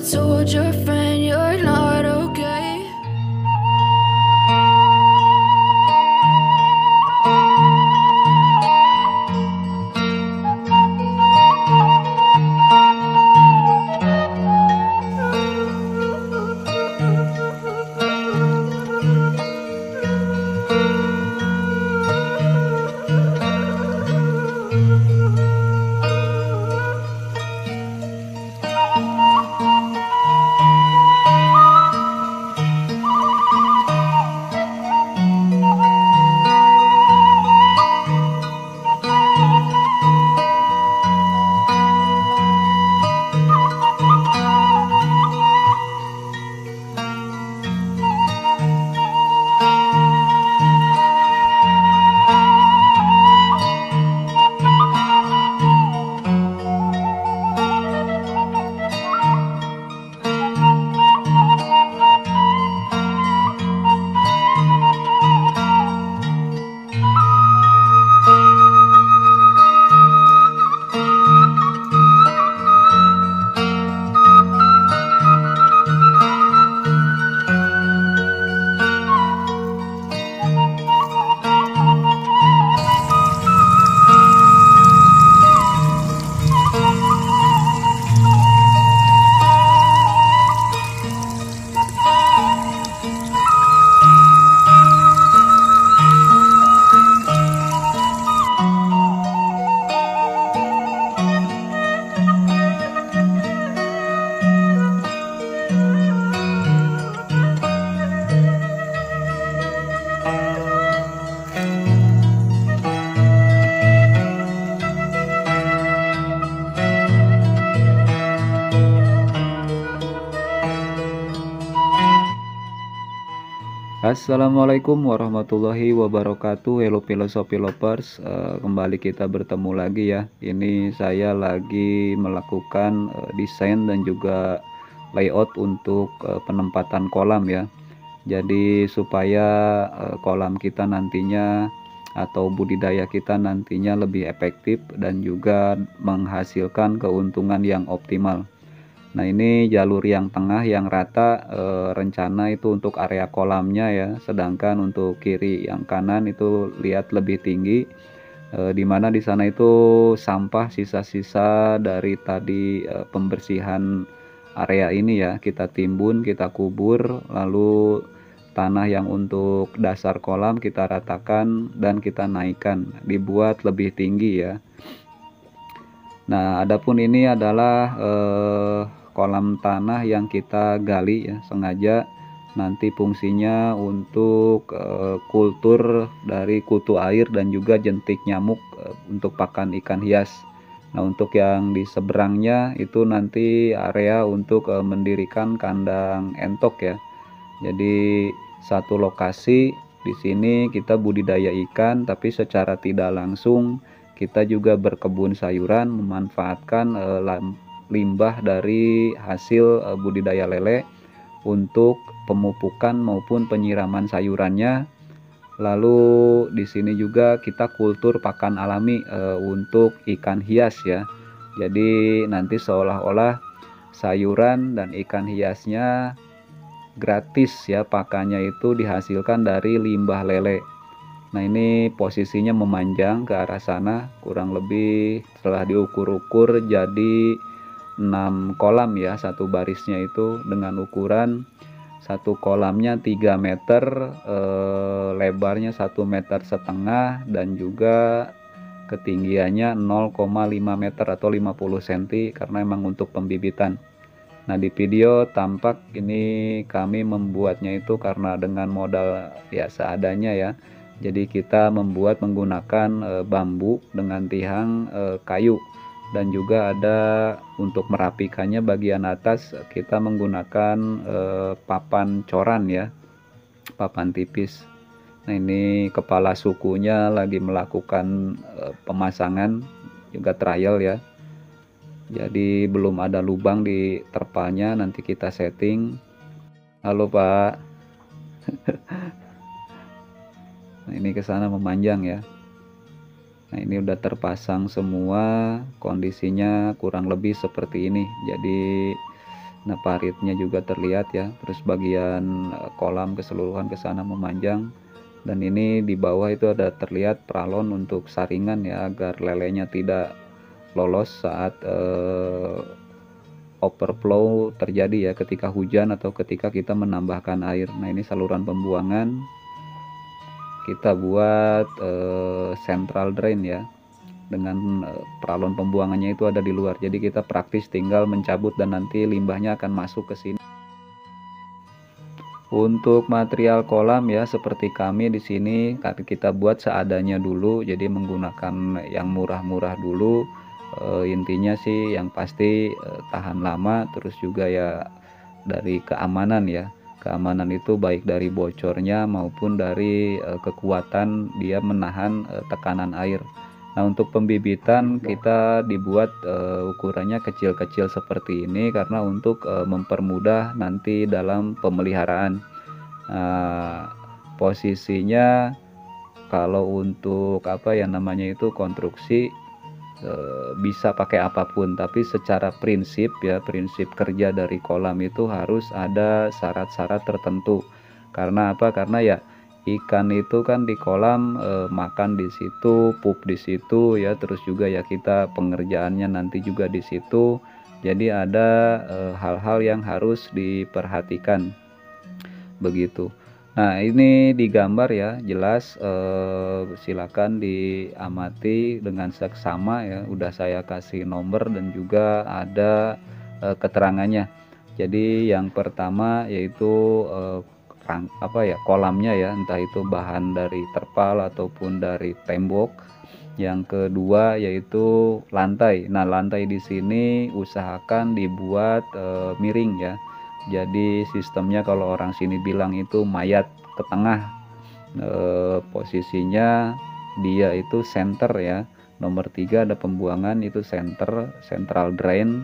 told your friend you're not okay. Assalamualaikum warahmatullahi wabarakatuh. Hello filosofi lovers, kembali kita bertemu lagi ya. Ini saya lagi melakukan desain dan juga layout untuk penempatan kolam ya. Jadi supaya kolam kita nantinya atau budidaya kita nantinya lebih efektif dan juga menghasilkan keuntungan yang optimal. Nah, ini jalur yang tengah yang rata, rencana itu untuk area kolamnya ya, sedangkan untuk kiri yang kanan itu lihat lebih tinggi, dimana di sana itu sampah sisa-sisa dari tadi pembersihan area ini ya, kita timbun, kita kubur, lalu tanah yang untuk dasar kolam kita ratakan dan kita naikkan, dibuat lebih tinggi ya. Nah, adapun ini adalah kolam tanah yang kita gali ya, sengaja nanti fungsinya untuk kultur dari kutu air dan juga jentik nyamuk untuk pakan ikan hias. Nah, untuk yang di seberangnya itu nanti area untuk mendirikan kandang entok ya. Jadi satu lokasi di sini kita budidaya ikan, tapi secara tidak langsung kita juga berkebun sayuran, memanfaatkan limbah dari hasil budidaya lele untuk pemupukan maupun penyiraman sayurannya. Lalu di sini juga kita kultur pakan alami untuk ikan hias ya. Jadi nanti seolah-olah sayuran dan ikan hiasnya gratis ya, pakannya itu dihasilkan dari limbah lele. Nah, ini posisinya memanjang ke arah sana, kurang lebih setelah diukur-ukur jadi 6 kolam ya, satu barisnya itu dengan ukuran satu kolamnya 3 meter, lebarnya 1,5 meter dan juga ketinggiannya 0,5 meter atau 50 cm karena memang untuk pembibitan. Nah, di video tampak ini kami membuatnya itu karena dengan modal ya seadanya ya. Jadi kita membuat menggunakan bambu dengan tiang kayu, dan juga ada untuk merapikannya bagian atas kita menggunakan papan coran ya, papan tipis. Nah, ini kepala sukunya lagi melakukan pemasangan juga trial ya. Jadi belum ada lubang di terpalnya, nanti kita setting. Halo Pak. Nah, ini ke sana memanjang ya. Nah, ini udah terpasang semua, kondisinya kurang lebih seperti ini. Jadi Nah, paritnya juga terlihat ya, terus bagian kolam keseluruhan ke sana memanjang, dan ini di bawah itu ada terlihat pralon untuk saringan ya, agar lelenya tidak lolos saat overflow terjadi ya, ketika hujan atau ketika kita menambahkan air. Nah, ini saluran pembuangan kita buat central drain ya, dengan peralon pembuangannya itu ada di luar, jadi kita praktis tinggal mencabut dan nanti limbahnya akan masuk ke sini. Untuk material kolam ya, seperti kami di sini kita buat seadanya dulu, jadi menggunakan yang murah-murah dulu. Intinya sih yang pasti tahan lama, terus juga ya dari keamanan ya, keamanan itu baik dari bocornya maupun dari kekuatan dia menahan tekanan air. Nah, untuk pembibitan kita dibuat ukurannya kecil-kecil seperti ini karena untuk mempermudah nanti dalam pemeliharaan. Posisinya kalau untuk apa ya namanya itu konstruksi bisa pakai apapun, tapi secara prinsip ya, prinsip kerja dari kolam itu harus ada syarat-syarat tertentu. Karena apa? Karena ya ikan itu kan di kolam makan di situ, pup di situ ya, terus juga ya kita pengerjaannya nanti juga di situ. Jadi ada hal-hal yang harus diperhatikan begitu. Nah, ini digambar ya, jelas silakan diamati dengan seksama ya. Udah saya kasih nomor dan juga ada keterangannya. Jadi yang pertama yaitu kolamnya ya, entah itu bahan dari terpal ataupun dari tembok. Yang kedua yaitu lantai. Nah, lantai di sini usahakan dibuat miring ya. Jadi sistemnya kalau orang sini bilang itu mayat ke tengah. Posisinya dia itu center ya. Nomor 3 ada pembuangan, itu central drain.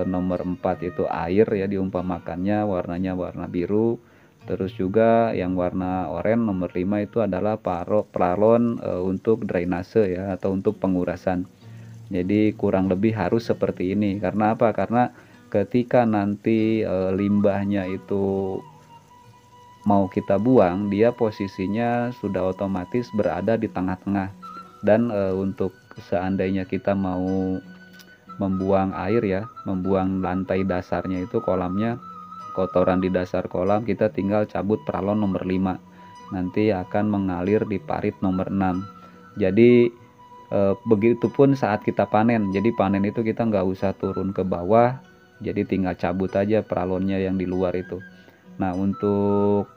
Nomor 4 itu air ya, diumpamakannya warnanya warna biru. Terus juga yang warna oranye nomor 5 itu adalah pralon untuk drainase ya, atau untuk pengurasan. Jadi kurang lebih harus seperti ini. Karena apa? Karena ketika nanti limbahnya itu mau kita buang, dia posisinya sudah otomatis berada di tengah-tengah. Dan untuk seandainya kita mau membuang air ya, membuang lantai dasarnya itu kolamnya, kotoran di dasar kolam, kita tinggal cabut pralon nomor 5, nanti akan mengalir di parit nomor 6. Jadi begitupun saat kita panen. Jadi panen itu kita nggak usah turun ke bawah, jadi tinggal cabut aja pralonnya yang di luar itu. Nah, untuk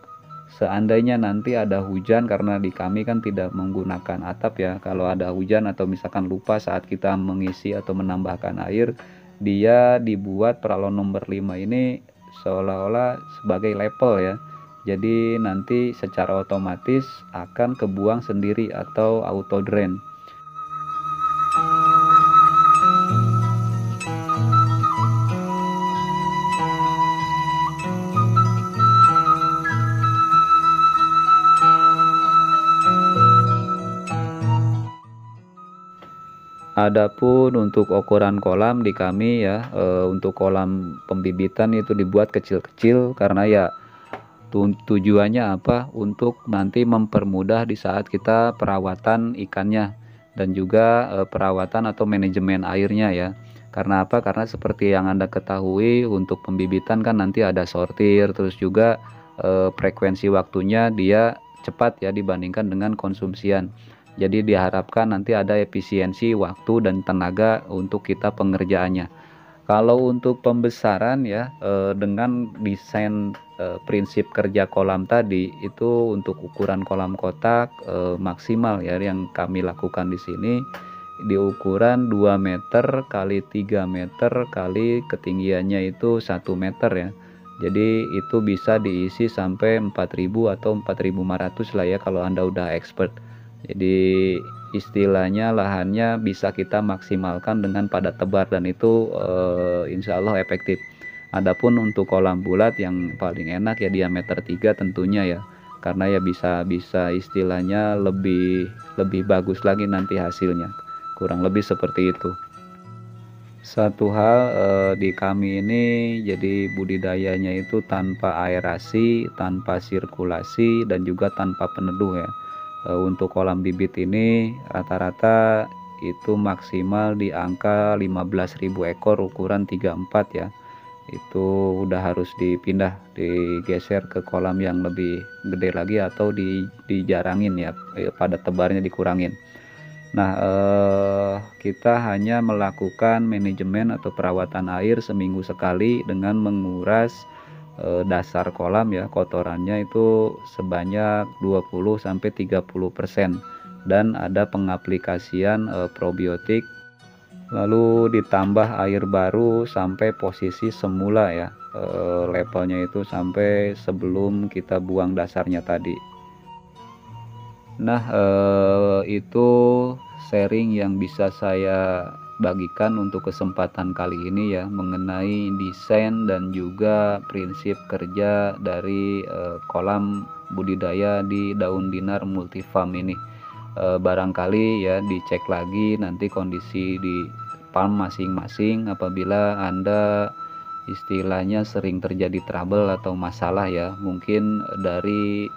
seandainya nanti ada hujan, karena di kami kan tidak menggunakan atap ya, kalau ada hujan atau misalkan lupa saat kita mengisi atau menambahkan air, dia dibuat pralon nomor 5 ini seolah-olah sebagai level ya. Jadi nanti secara otomatis akan kebuang sendiri atau auto drain. Adapun untuk ukuran kolam di kami ya, untuk kolam pembibitan itu dibuat kecil-kecil karena ya tujuannya apa? Untuk nanti mempermudah di saat kita perawatan ikannya dan juga perawatan atau manajemen airnya ya. Karena apa? Karena seperti yang Anda ketahui, untuk pembibitan kan nanti ada sortir, terus juga frekuensi waktunya dia cepat ya dibandingkan dengan konsumsian. Jadi diharapkan nanti ada efisiensi waktu dan tenaga untuk kita pengerjaannya. Kalau untuk pembesaran ya, dengan desain prinsip kerja kolam tadi, itu untuk ukuran kolam kotak maksimal ya yang kami lakukan di sini di ukuran 2 meter kali 3 meter kali ketinggiannya itu 1 meter ya. Jadi itu bisa diisi sampai 4000 atau 4500 lah ya kalau Anda udah expert. Jadi istilahnya lahannya bisa kita maksimalkan dengan padat tebar, dan itu insya Allah efektif. Adapun untuk kolam bulat yang paling enak ya diameter 3 tentunya ya, karena ya bisa istilahnya lebih bagus lagi nanti hasilnya, kurang lebih seperti itu. Satu hal di kami ini jadi budidayanya itu tanpa aerasi, tanpa sirkulasi, dan juga tanpa peneduh ya. Untuk kolam bibit ini rata-rata itu maksimal di angka 15.000 ekor ukuran 34 ya. Itu udah harus dipindah, digeser ke kolam yang lebih gede lagi atau dijarangin ya, pada tebarnya dikurangin. Nah, kita hanya melakukan manajemen atau perawatan air seminggu sekali dengan menguras dasar kolam ya, kotorannya itu sebanyak 20-30%, dan ada pengaplikasian probiotik, lalu ditambah air baru sampai posisi semula ya, levelnya itu sampai sebelum kita buang dasarnya tadi. Nah, itu sharing yang bisa saya bagikan untuk kesempatan kali ini ya, mengenai desain dan juga prinsip kerja dari kolam budidaya di Daun Dinar Multifarm ini. Barangkali ya dicek lagi nanti kondisi di farm masing-masing apabila Anda istilahnya sering terjadi trouble atau masalah ya. Mungkin dari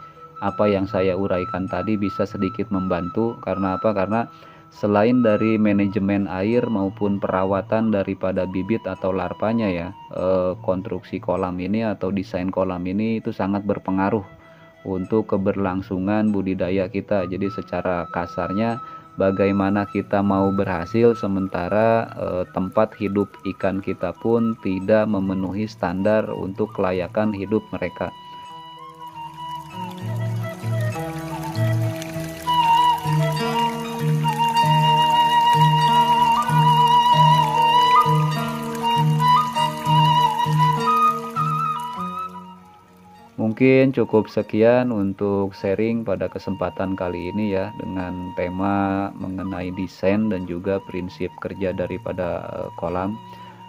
apa yang saya uraikan tadi bisa sedikit membantu. Karena apa? Karena selain dari manajemen air maupun perawatan daripada bibit atau larvanya ya, konstruksi kolam ini atau desain kolam ini itu sangat berpengaruh untuk keberlangsungan budidaya kita. Jadi secara kasarnya, bagaimana kita mau berhasil sementara tempat hidup ikan kita pun tidak memenuhi standar untuk kelayakan hidup mereka. Mungkin cukup sekian untuk sharing pada kesempatan kali ini ya, dengan tema mengenai desain dan juga prinsip kerja daripada kolam.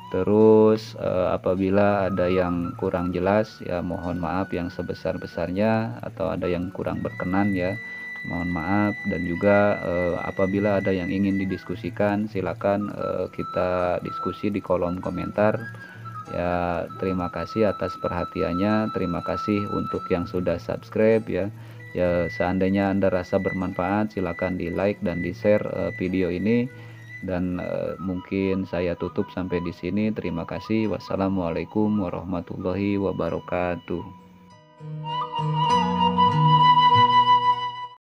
Terus apabila ada yang kurang jelas ya mohon maaf yang sebesar-besarnya, atau ada yang kurang berkenan ya mohon maaf. Dan juga apabila ada yang ingin didiskusikan silakan kita diskusi di kolom komentar. Ya, terima kasih atas perhatiannya. Terima kasih untuk yang sudah subscribe ya. Ya, seandainya Anda rasa bermanfaat, silakan di like dan di share video ini. Dan mungkin saya tutup sampai di sini. Terima kasih. Wassalamualaikum warahmatullahi wabarakatuh.